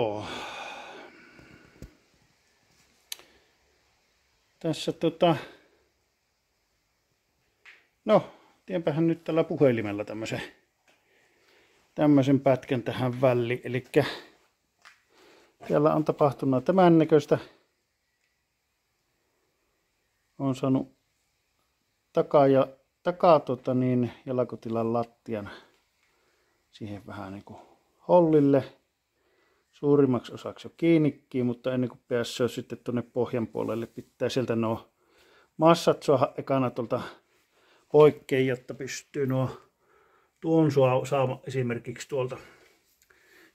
Joo. Tässä no, tienpähän nyt tällä puhelimella tämmöisen pätkän tähän väliin. Elikkä siellä on tapahtunut tämän näköistä. Olen saanut jalkotilan lattian siihen vähän niinku hollille. Suurimmaksi osaksi jo kiinnikin, mutta ennen kuin pääsee sitten tuonne pohjan puolelle, pitää sieltä nuo massat saada ekana tuolta poikkeen, jotta pystyy tuon saamaan esimerkiksi tuolta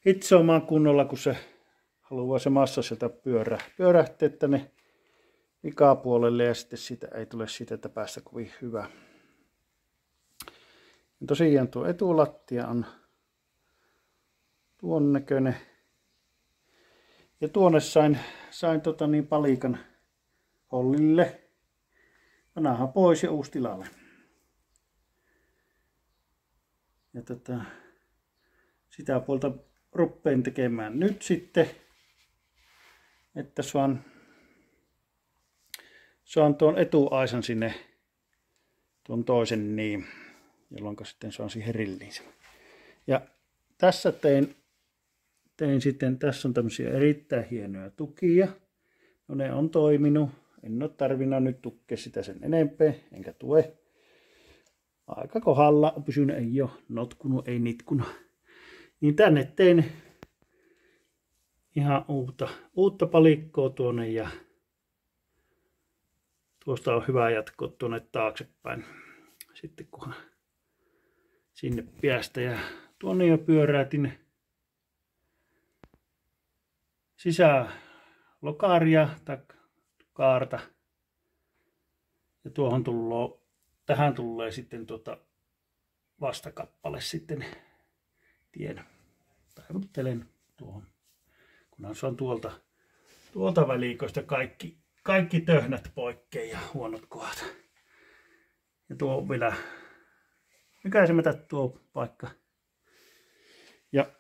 hitsoamaan kunnolla, kun se haluaa se massa sieltä pyörähtää tänne vikapuolelle ja sitten sitä ei tule siitä päästä kovin hyvä. Ja tosiaan tuo etulattia on tuon näköinen. Ja tuonne sain palikan hollille. Vanha pois ja uusi tilalle. Ja sitä puolta rupean tekemään nyt sitten, että saan tuon etuaisan sinne tuon toisen niin, jolloin sitten saan siihen rilliin. Ja tässä tein sitten, tässä on tämmöisiä erittäin hienoja tukia. No ne on toiminut. En ole tarvinnut nyt tukea sitä sen enempää, enkä tue. Aika kohdalla on pysynyt, ei ole notkunut, ei nitkunut. Niin tänne tein ihan uutta palikkoa tuonne ja tuosta on hyvä jatkoa tuonne taaksepäin. Sitten kunhan sinne päästä ja tuonne jo pyöräytin sisään lokaaria tai kaarta. Ja tähän tulee sitten vastakappale sitten tien. Taivuttelen tuohon. Kunhan saan tuolta välikoista kaikki töhnät poikkeen ja huonot kohdat. Ja tuo on vielä, mikä se metä tuo paikka. Ja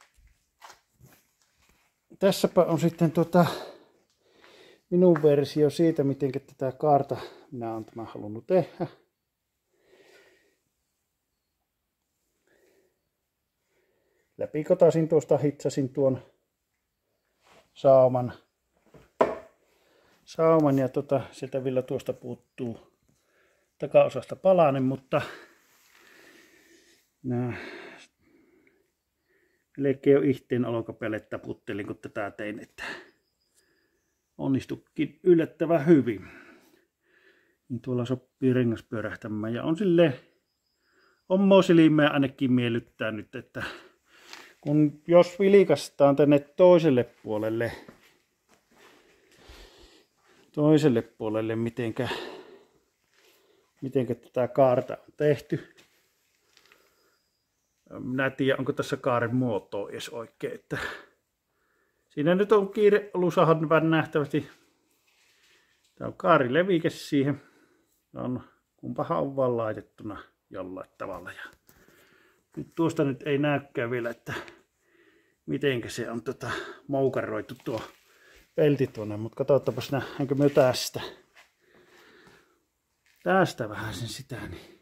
tässäpä on sitten minun versio siitä, miten tätä kaarta minä olen tämän halunnut tehdä. Läpikotasin tuosta, hitsasin tuon sauman ja sieltä vielä tuosta puuttuu takaosasta palanen, mutta melkein jo ihteen olkapäälle taputtelin, kun tätä tein, että onnistukin yllättävän hyvin. Niin tuolla sopii rengas pyörähtämään ja on silleen silmää ainakin miellyttää nyt, että jos vilikastaan tänne toiselle puolelle mitenkä tätä kaarta on tehty. Minä en tiedä, onko tässä kaaren muotoa edes oikein, että siinä nyt on kiire ollut saada nähtävästi. Tämä on kaarilevike siihen. Kumpahan on vaan laitettuna jollain tavalla. Ja nyt tuosta nyt ei näykään vielä, että mitenkä se on moukaroitu tuo pelti tuonne, mutta katsotaanpas nähdäänkö me tästä. Tästä vähän sen sitä niin.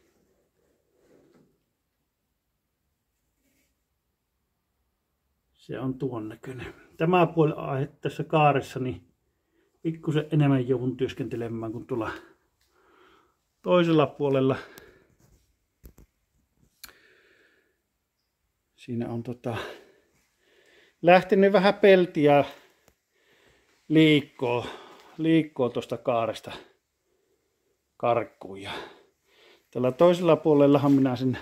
Se on tuon näköinen. Tämä puoli tässä kaaressa niin pikkusen enemmän joudun työskentelemään kuin tuolla toisella puolella. Siinä on lähtenyt vähän peltiä liikkoo tuosta kaaresta karkkuun. Ja tällä toisella puolellahan minä sen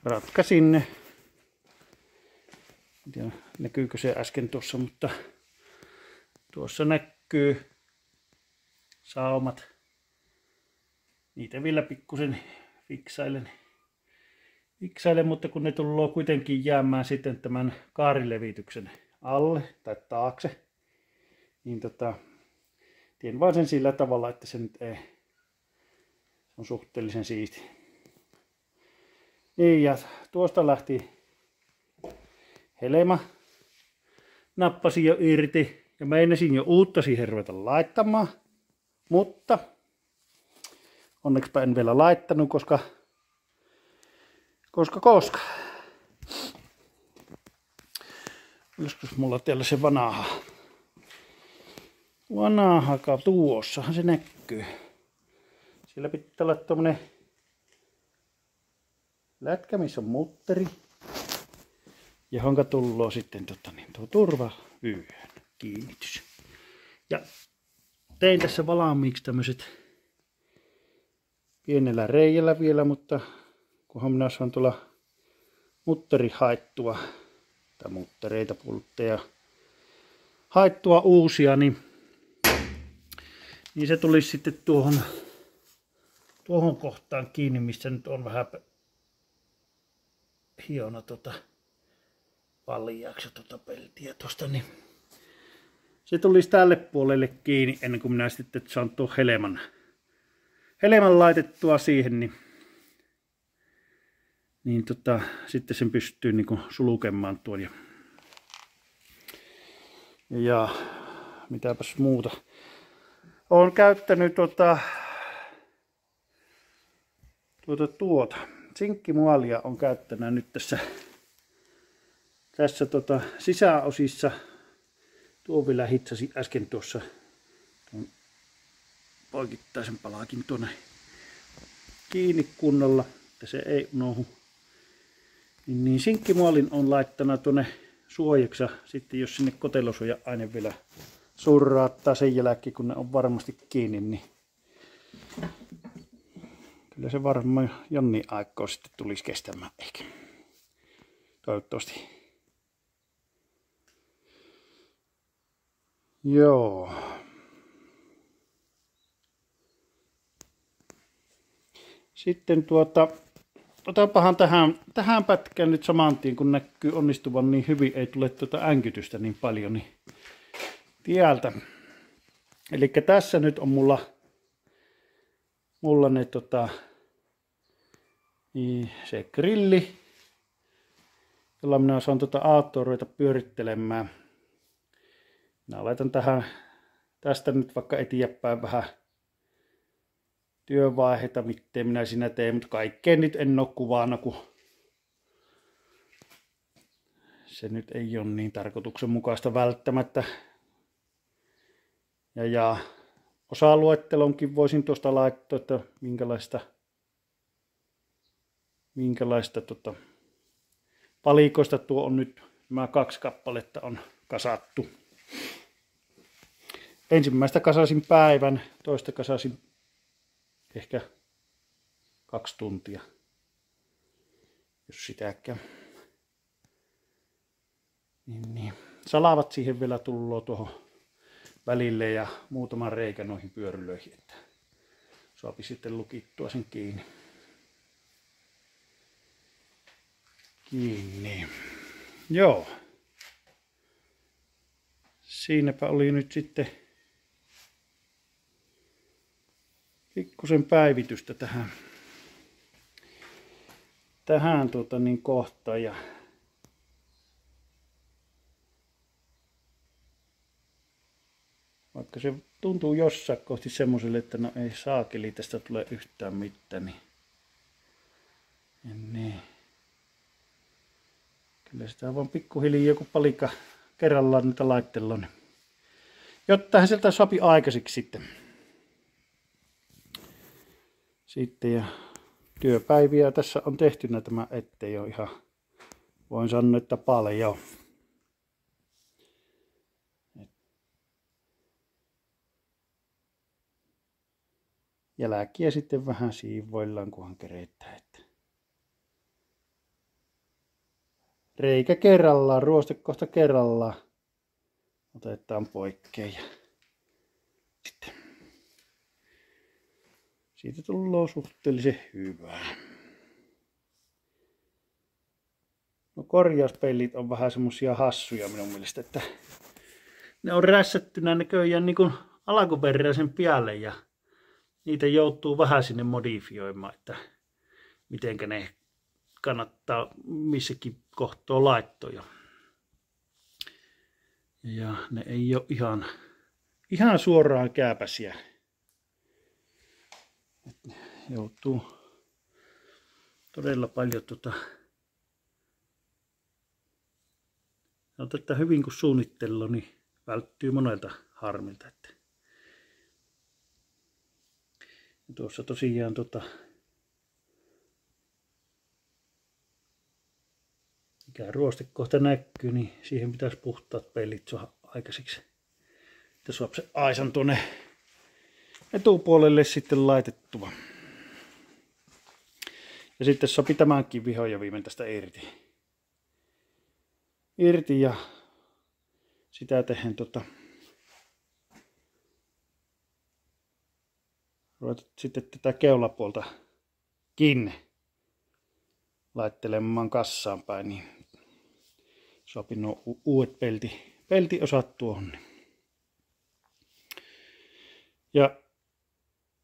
ratkaisin. En tiedä, näkyykö se äsken tuossa, mutta tuossa näkyy saumat. Niitä vielä pikkusen fiksailen, mutta kun ne tulee kuitenkin jäämään sitten tämän kaarilevityksen alle tai taakse, niin teen vaan sen sillä tavalla, että se nyt ei, se on suhteellisen siisti. Niin, ja tuosta lähti helma. nappasin jo irti ja meinasin jo uutta siihen ruveta laittamaan. Mutta onneksi en vielä laittanut, koska joskus mulla täällä se vanha tuossahan se näkyy. Siellä pitää olla tommonen lätkä, missä on mutteri, johonka tulloo sitten tuo turvavyön kiinnitys. Ja tein tässä valmiiksi tämmöset pienellä reijällä vielä, mutta kunhan minä saan tuolla mutteri haettua, tai muttereita, pultteja haettua uusia, niin se tulisi sitten tuohon kohtaan kiinni, missä nyt on vähän hiona paljaaksi peltiä tosta, niin se tulisi tälle puolelle kiinni ennen kuin minä sitten saan tuon helman laitettua siihen, niin sitten sen pystyy niinku sulkemaan tuon ja mitäpäs muuta. Olen käyttänyt sinkkimuolia on käyttänyt nyt tässä sisäosissa. Tuo vielä hitsasi äsken tuossa tuon poikittaisen palaakin tuonne kiinni kunnolla, että se ei unohdu. Niin sinkkimuolin on laittanut tuonne suojaksi, sitten jos sinne kotelosuoja-aine vielä surraattaa sen jälkeen, kun ne on varmasti kiinni, niin kyllä se varmaan jonnin aikaa sitten tulisi kestämään ehkä. Toivottavasti. Joo. Sitten otapahan tähän pätkään nyt saman tien, kun näkyy onnistuvan niin hyvin, ei tule änkytystä niin paljon, niin tieltä. Eli tässä nyt on mulla ne niin se grilli, jolla minä saan autoa ruveta pyörittelemään. Minä laitan tästä nyt vaikka eteenpäin vähän työvaiheita, miten minä siinä teen, mutta kaikkeen nyt en ole kuvaana, kun se nyt ei ole niin tarkoituksenmukaista välttämättä. Ja osa-luettelonkin voisin tuosta laittaa, että minkälaista palikoista tuo on nyt. Nämä 2 kappaletta on kasattu. Ensimmäistä kasasin päivän, toista kasasin ehkä 2 tuntia, jos sitäkään. Niin. Salavat siihen vielä tulloo tuohon välille ja muutama reikä noihin pyörylöihin, että saapi sitten lukittua sen kiinni. Joo. Siinäpä oli nyt sitten pikkusen päivitystä tähän kohtaan. Ja vaikka se tuntuu jossain kohti semmoiselle, että no ei saakeli, tästä tulee yhtään mitään, niin kyllä sitä vaan pikkuhiljaa joku palikka kerrallaan niitä laittellaan. Jotta sieltä sopi aikaiseksi sitten ja työpäiviä tässä on tehty tämä, ettei ole ihan, voin sanoa, että paljon. Jälkiä sitten vähän siivoillaan, kunhan keretään. Reikä kerrallaan, ruostekohta kerrallaan otetaan poikkeen ja sitten siitä tulee suhteellisen hyvää. No korjauspellit on vähän semmosia hassuja minun mielestä, että ne on rässättynä näköjään niin kuin alkuperäisen päälle ja niitä joutuu vähän sinne modifioimaan, että mitenkä ne kannattaa missäkin kohtaa laittoja. Ja ne ei ole ihan suoraan kääpäsiä. Et joutuu todella paljon että hyvin kun suunnittelua, niin välttyy monelta harmilta. Että. Ja tuossa tosiaan mikä ruoste kohta näkyy, niin siihen pitäisi puhtaat pelit saada aikaiseksi. Että saa se aisan tuonne etupuolelle sitten laitettua. Ja sitten sopi tämänkin vihoin ja viimein tästä irti ja sitä tehen ruvetaan sitten tätä keulapuolta kiinni laittelemaan kassaan päin, niin sopii nuo uudet peltiosat tuohon. Ja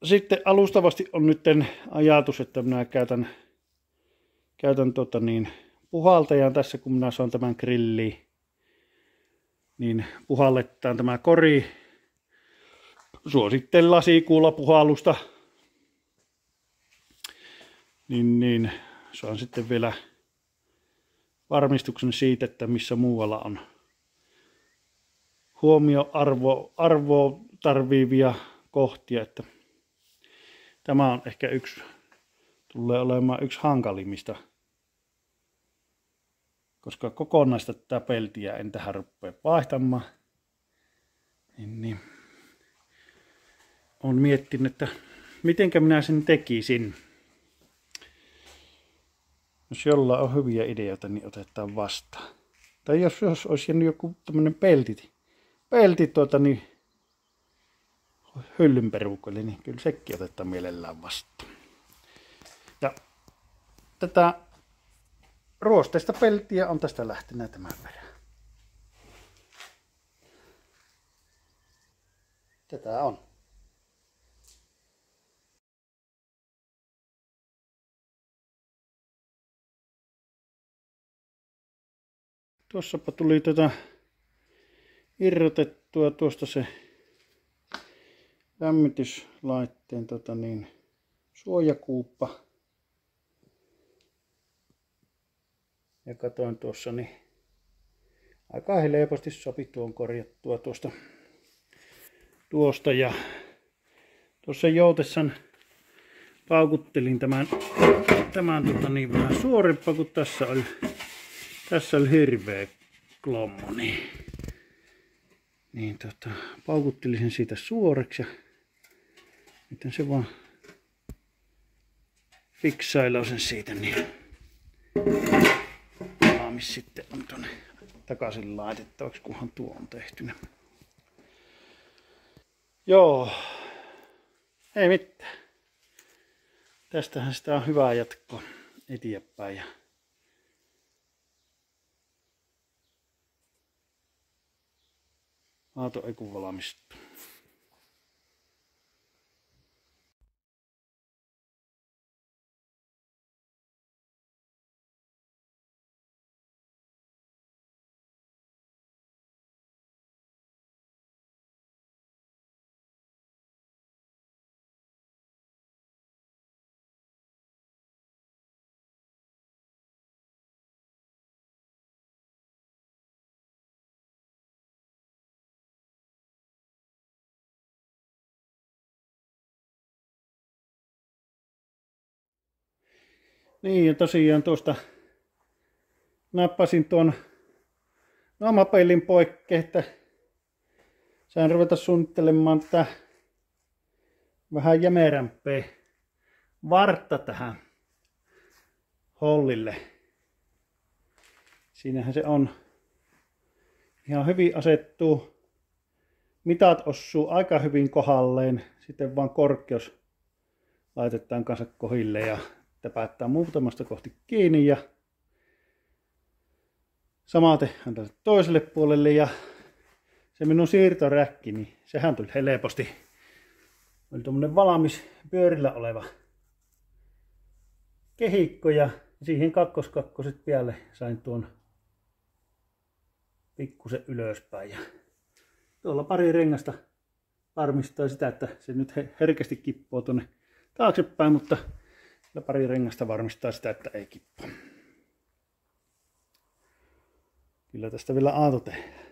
sitten alustavasti on nyt ajatus, että minä käytän puhaltajan tässä, kun minä saan tämän grilliin, niin puhalletaan tämä kori. Suosittelen lasikuulapuhallusta. Niin saan sitten vielä varmistuksen siitä, että missä muualla on huomioarvoa tarviivia kohtia, että tämä on ehkä tulee olemaan yksi hankalimmista, koska kokonaista tätä peltiä en tähän rupea vaihtamaan. Niin. Olen miettinyt, että mitenkä minä sen tekisin. Jos jollain on hyviä ideoita, niin otetaan vastaan. Tai jos olisi joku tämmönen pelti niin hyllyn perukoille, niin kyllä sekin otetaan mielellään vastaan. Ja tätä ruosteista peltiä on tästä lähtenyt tämän verran. Tätä on. Tuossapa tuli irrotettua tuosta se lämmityslaitteen suojakuuppa. Ja katoin tuossa, niin aika helposti sopi tuon korjattua tuosta. Ja tuossa joutessaan paukuttelin tämän vähän suorempaa, kun tässä oli hirveä klommo, niin paukuttelin sen siitä suoreksi ja miten se vaan fiksailaa sen siitä, niin valmis sitten on tuonne takaisin laitettavaksi, kunhan tuo on tehtynä. Joo, ei mitään. Tästähän sitä on hyvä jatko eteenpäin. Aato ei kun valmistuu. Niin ja tosiaan tuosta nappasin tuon naamapelin poikkeen, että sain ruveta suunnittelemaan tätä vähän jämerämpää vartta tähän hollille. Siinähän se on ihan hyvin asettuu. Mitat osuu aika hyvin kohdalleen. Sitten vaan korkeus laitetaan kanssa kohille ja täpättää muutamasta kohti kiinni ja samaten tälle toiselle puolelle ja se minun siirtoräkki, niin sehän tuli helposti. Oli tuommoinen valmis pyörillä oleva kehikko ja siihen kakkoset päälle sain tuon pikkusen ylöspäin. Ja tuolla pari rengasta varmistaa sitä, että se nyt herkästi kippoo tuonne taaksepäin, mutta pari rengasta varmistaa sitä, että ei kippo. Kyllä tästä vielä aato tehdään.